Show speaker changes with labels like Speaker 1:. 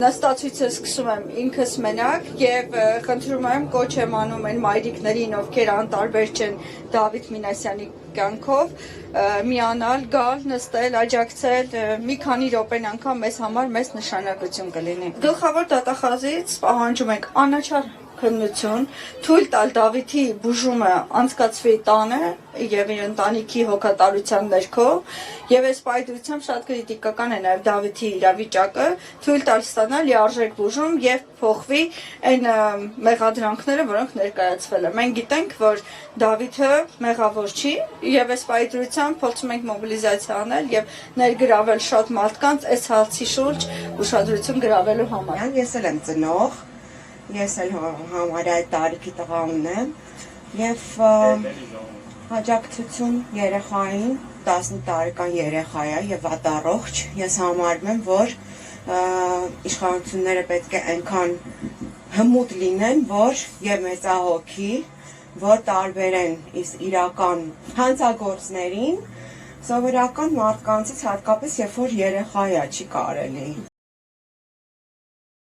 Speaker 1: Նստացույցը սկսում եմ ինքս մենակ եւ խնդրում եմ կոչ եմ անում այն մայրիկներին, ովքեր անտարբեր չեն Դավիթ Մինասյանի կյանքով, միանալ, գալ, նստել, աջակցել, մի քանի րոպեն անգամ մեզ համար մեծ նշանակություն կլինի։ Գլխավոր դատախազից պահանջում ենք անաչառ քննություն, թույլ տալ Դավիթի բուժումը անցկացվի տանը եւ իր ընտանիքի հոգատարության ներքո, եւ այս պայծրությամբ շատ քրիտիկական է նաեւ Դավիթի իրավիճակը, թույլ տալ ստանալ լիարժեք բուժում եւ փոխվի այն մեղադրանքները, որոնք ներկայացվել են։ Մենք գիտենք, որ Դավիթը մեղավոր չի եւ այս պայծրությամբ փորձում ենք մոբիլիզացիա անել եւ ներգրավել շատ մարդկանց այս հարցի շուրջ ուշադրություն գրավելու համար։
Speaker 2: Ես էլ եմ ծնող, ես էլ համարյա այդ տարիքի տղա ունեմ եւ աջակցություն երեխային 10 տարեկան երեխա է եւ վատառողջ ես համարում եմ, որ իշխանությունները պետք է այնքան հմուտ լինեն, որ եւ մեծահոգի, որ տարբերեն իրական հանցագործներին սովորական մարդկանցից, հատկապես երբ որ երեխա է, չի կարելի